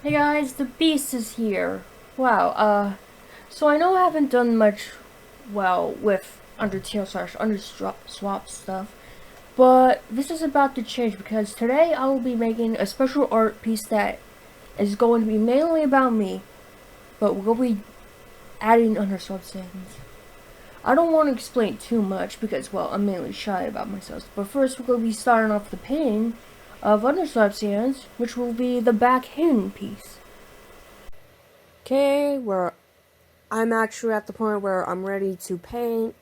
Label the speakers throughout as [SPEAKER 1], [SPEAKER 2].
[SPEAKER 1] Hey guys, the Beast is here. Wow, so I know I haven't done much, with Undertale slash Underswap stuff, but this is about to change because today I will be making a special art piece that is going to be mainly about me, but we'll be adding Underswap scenes. I don't want to explain too much because, I'm mainly shy about myself, but first we're going to be starting off the painting of Underswap scenes, which will be the back hidden piece. Okay, I'm actually at the point where I'm ready to paint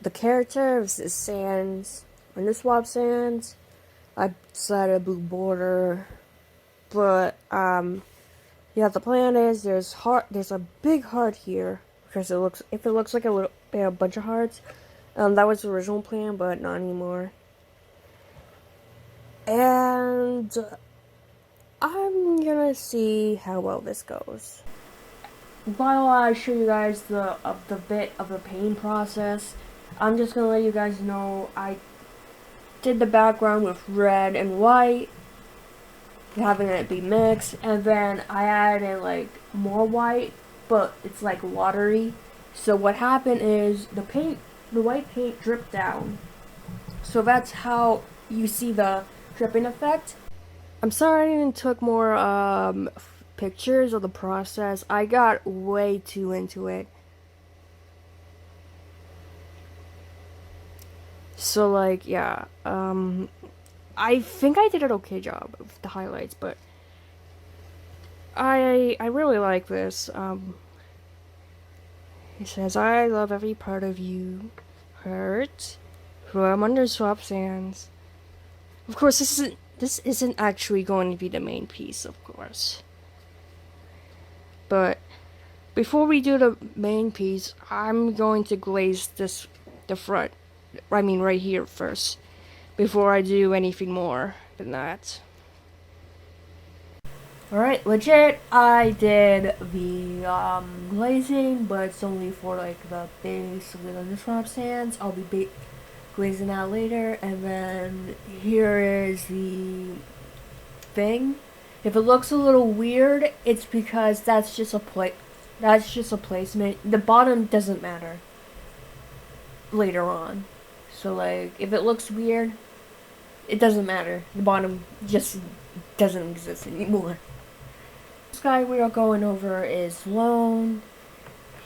[SPEAKER 1] the characters, the sands, Underswap sands. I decided a blue border, but yeah, the plan is there's a big heart here because if it looks like a bunch of hearts, that was the original plan, but not anymore. And I'm gonna see how well this goes. While I show you guys the bit of the painting process, I'm just gonna let you guys know I did the background with red and white, having it be mixed, and then I added in like more white, but it's like watery. So what happened is the white paint dripped down. So that's how you see the dripping effect. I'm sorry I didn't took more pictures of the process. I got way too into it. So like yeah, I think I did an okay job of the highlights, but I really like this. He says, "I love every part of you, hurt from Underswap sands." Of course, this isn't actually going to be the main piece, of course. But before we do the main piece, I'm going to glaze the front. I mean, right here first, before I do anything more than that. Alright, legit, I did the glazing, but it's only for like the base of the Underswap sands. I'll be glazing that later, and then here is the thing. If it looks a little weird, it's because that's just a placement. The bottom doesn't matter later on. So like, if it looks weird, it doesn't matter. The bottom just doesn't exist anymore. This guy we are going over is Lone.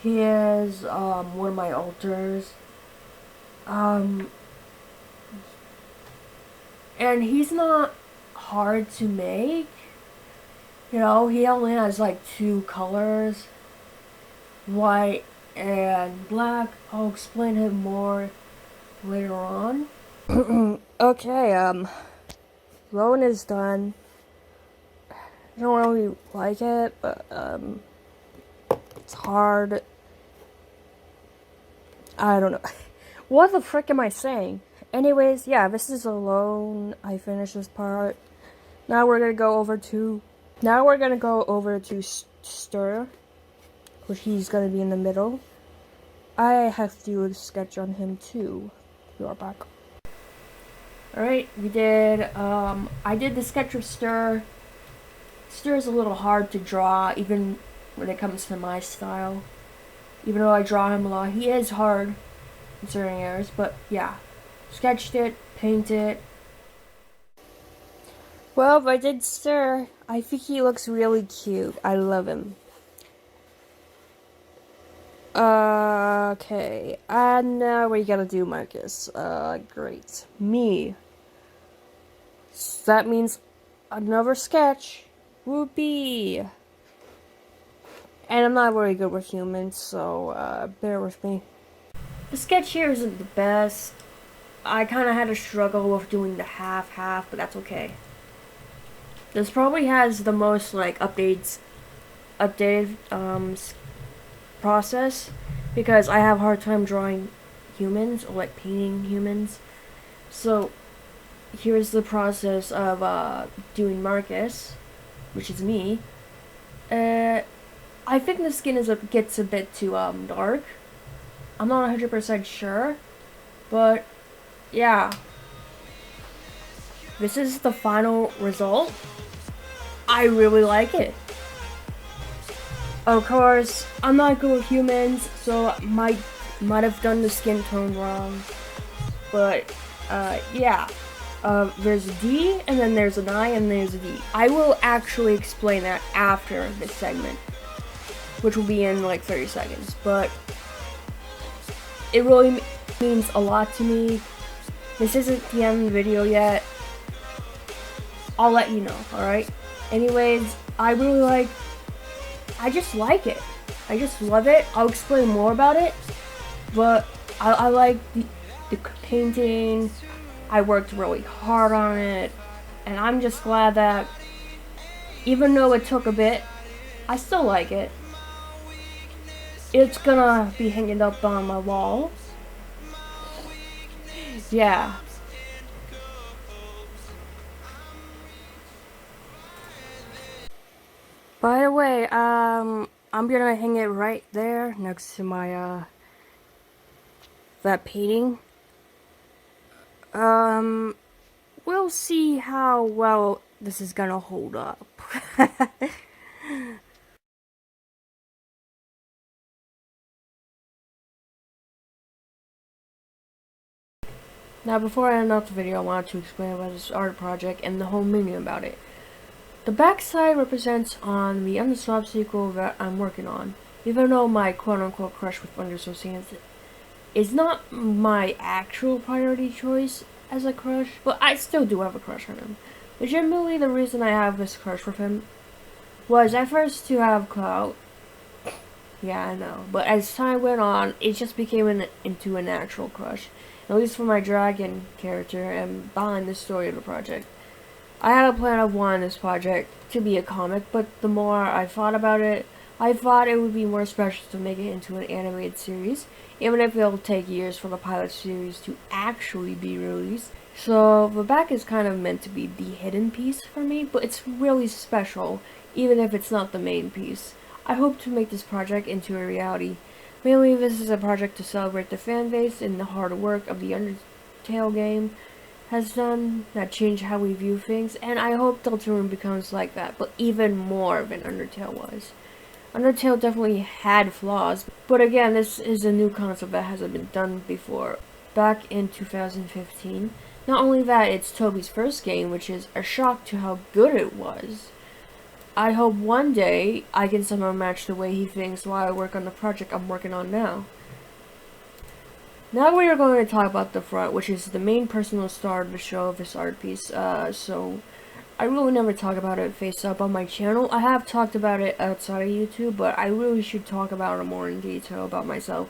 [SPEAKER 1] He is one of my altars. Um, and he's not hard to make. You know, he only has like two colors, white and black. I'll explain him more later on. Okay, Lone is done. I don't really like it, but it's hard. I don't know. What the frick am I saying? Anyways, yeah, this is Alone. I finished this part. Now we're gonna go over to Stir, which he's gonna be in the middle. I have to do a sketch on him too. We are back. Alright, I did the sketch of Stir. Stir is a little hard to draw, even when it comes to my style. Even though I draw him a lot, he is hard in certain areas, but yeah. Sketched it, painted it. Well, I did Stir. I think he looks really cute. I love him. Okay. And now we gotta do Marcus. Great. Me. So that means another sketch. Whoopee. And I'm not very good with humans, so bear with me. The sketch here isn't the best. I kind of had a struggle with doing the half-half, but that's okay. This probably has the most like updated process because I have a hard time drawing humans or like painting humans. So here's the process of doing Marcus, which is me. I think the skin gets a bit too dark. I'm not 100% sure, but yeah. This is the final result. I really like it. Of course, I'm not good with humans, so I might have done the skin tone wrong. But yeah. There's a D, and then there's an I, and there's a D. I will actually explain that after this segment, which will be in like 30 seconds. But it really means a lot to me. This isn't the end of the video yet. I'll let you know, alright? Anyways, I just like it. I just love it. I'll explain more about it. But I like the painting. I worked really hard on it. And I'm just glad that even though it took a bit, I still like it. It's gonna be hanging up on my wall. Yeah. By the way, I'm gonna hang it right there next to my, that painting. We'll see how well this is gonna hold up. Now, before I end off the video, I wanted to explain about this art project and the whole meaning about it. The backside represents on the Underswap sequel that I'm working on. Even though my quote-unquote crush with Underswap is not my actual priority choice as a crush, but I still do have a crush on him. Legitimately, the reason I have this crush with him was at first to have clout. Yeah, I know. But as time went on, it just became into an actual crush. At least for my dragon character and behind the story of the project. I had a plan of wanting this project to be a comic, but the more I thought about it, I thought it would be more special to make it into an animated series, even if it'll take years for the pilot series to actually be released. So the back is kind of meant to be the hidden piece for me, but it's really special, even if it's not the main piece. I hope to make this project into a reality. Mainly, this is a project to celebrate the fan base and the hard work of the Undertale game has done that change how we view things, and I hope Deltarune becomes like that, but even more than Undertale was. Undertale definitely had flaws, but again, this is a new concept that hasn't been done before. Back in 2015, not only that, it's Toby's first game, which is a shock to how good it was. I hope one day I can somehow match the way he thinks while I work on the project I'm working on now. Now we are going to talk about the front, which is the main personal star of the show of this art piece. So I really never talk about it face up on my channel. I have talked about it outside of YouTube, but I really should talk about it more in detail about myself.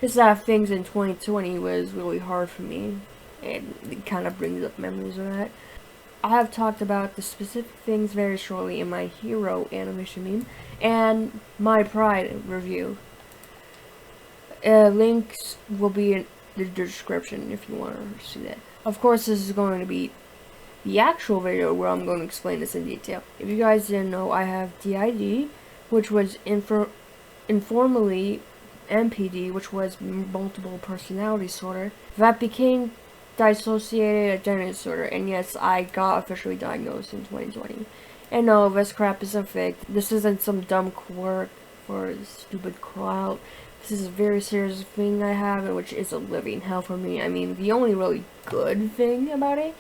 [SPEAKER 1] Just that things in 2020 was really hard for me, and it kind of brings up memories of that. I have talked about the specific things very shortly in my hero animation meme and my pride review. Links will be in the description if you want to see that. Of course, this is going to be the actual video where I'm going to explain this in detail. If you guys didn't know, I have DID, which was informally MPD, which was multiple personality disorder, that became dissociated identity disorder, and yes, I got officially diagnosed in 2020. And no, this crap isn't fake. This isn't some dumb quirk for stupid clout. This is a very serious thing I have, which is a living hell for me. I mean, the only really good thing about it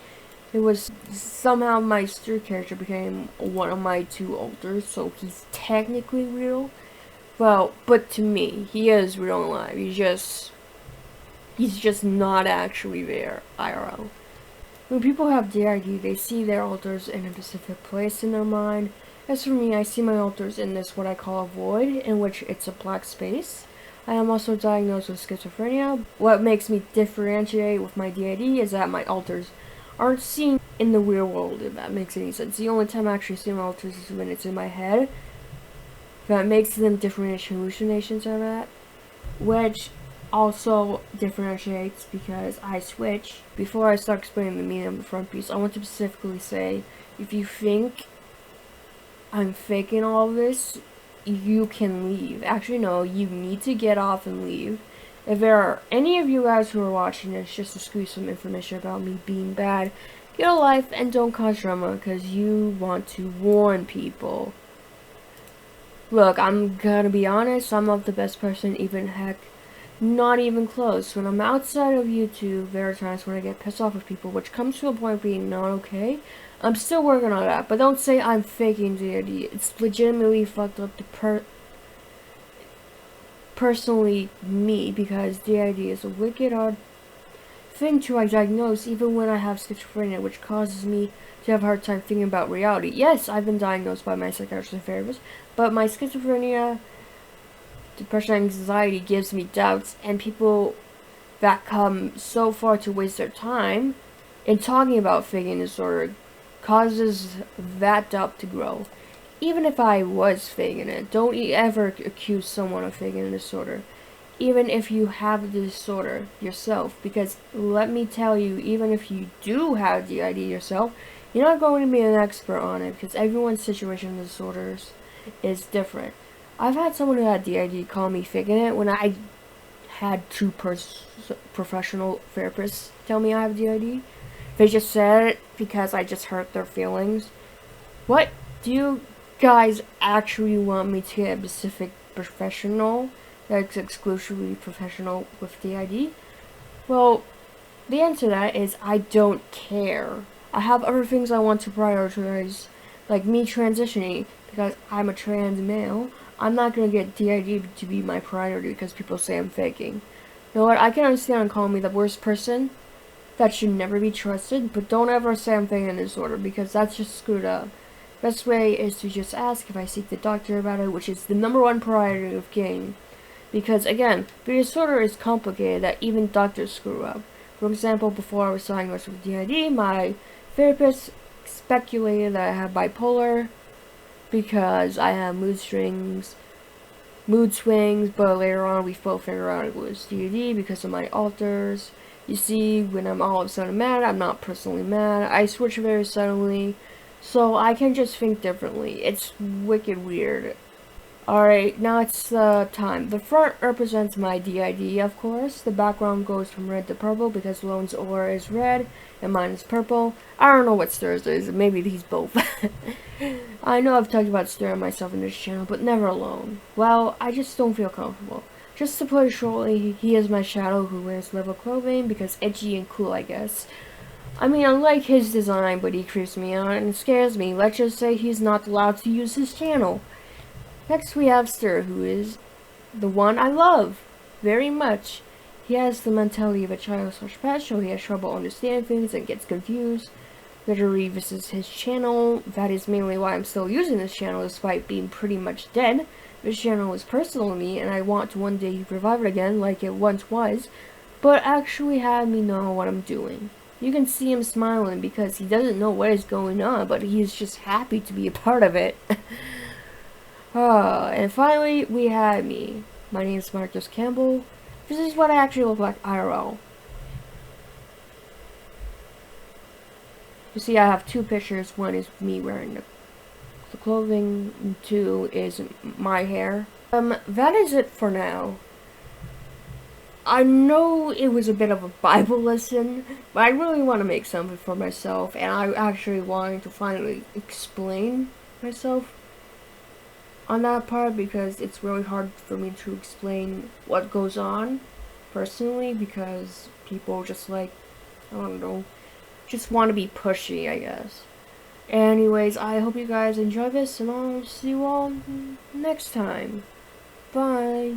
[SPEAKER 1] was somehow my Ster character became one of my two alters, so he's technically real. Well, but to me, he is real and alive. He's just not actually there, IRL. When people have DID, they see their alters in a specific place in their mind. As for me, I see my alters in this what I call a void, in which it's a black space. I am also diagnosed with schizophrenia. What makes me differentiate with my DID is that my alters aren't seen in the real world, if that makes any sense. The only time I actually see my alters is when it's in my head. That makes them differentiate hallucinations of that, which also differentiates because I switch. Before I start explaining the meaning of the front piece, I want to specifically say, if you think I'm faking all of this, you can leave. Actually, no, you need to get off and leave. If there are any of you guys who are watching this just to squeeze some information about me being bad, Get a life and don't cause drama because you want to warn people. Look, I'm gonna be honest, I'm not the best person, even heck, not even close. When I'm outside of YouTube, there are times when I get pissed off with people, which comes to a point of being not okay. I'm still working on that, but don't say I'm faking DID. It's legitimately fucked up to personally me, because DID is a wicked hard thing to diagnose even when I have schizophrenia, which causes me to have a hard time thinking about reality. Yes, I've been diagnosed by my psychiatrist and therapist, but my schizophrenia, depression, anxiety gives me doubts, and people that come so far to waste their time in talking about faking disorder causes that doubt to grow. Even if I was faking it, don't ever accuse someone of faking a disorder. Even if you have the disorder yourself, because let me tell you, even if you do have DID yourself, you're not going to be an expert on it, because everyone's situation with disorders is different. I've had someone who had DID call me faking it when I had two professional therapists tell me I have DID. They just said it because I just hurt their feelings. What do you guys actually want me to get a specific professional that's exclusively professional with DID? Well, the answer to that is I don't care. I have other things I want to prioritize, like me transitioning, because I'm a trans male. I'm not gonna get DID to be my priority because people say I'm faking. You know what? I can understand calling me the worst person. That should never be trusted, but don't ever say I'm faking a disorder, because that's just screwed up. Best way is to just ask if I seek the doctor about it, which is the #1 priority of getting. Because again, the disorder is complicated that even doctors screw up. For example, before I was diagnosed with DID, my therapist speculated that I have bipolar because I have mood swings, but later on we both figured out it was DID because of my alters. You see, when I'm all of a sudden mad, I'm not personally mad. I switch very suddenly, so I can just think differently. It's wicked weird. Alright, now it's time. The front represents my DID, of course. The background goes from red to purple because Lone's aura is red and mine is purple. I don't know what Stir's is. Maybe he's both. I know I've talked about Stir myself in this channel, but never alone. Well, I just don't feel comfortable. Just to put it shortly, he is my shadow who wears leather clothing because edgy and cool, I guess. I mean, I like his design, but he creeps me out and scares me. Let's just say he's not allowed to use his channel. Next we have Stir, who is the one I love very much. He has the mentality of a child/pet, so he has trouble understanding things and gets confused. Literally, this is his channel. That is mainly why I'm still using this channel despite being pretty much dead. This channel is personal to me, and I want to one day revive it again like it once was, but actually have me know what I'm doing. You can see him smiling because he doesn't know what is going on, but he's just happy to be a part of it. And finally, we have me. My name is Marcus Campbell. This is what I actually look like IRL. You see, I have two pictures. One is me wearing the clothing, and two is my hair. That is it for now. I know it was a bit of a Bible lesson, but I really want to make something for myself, and I actually wanted to finally explain myself on that part, because it's really hard for me to explain what goes on personally, because people just like, I don't know, just want to be pushy, I guess. Anyways, I hope you guys enjoy this, and I'll see you all next time. Bye.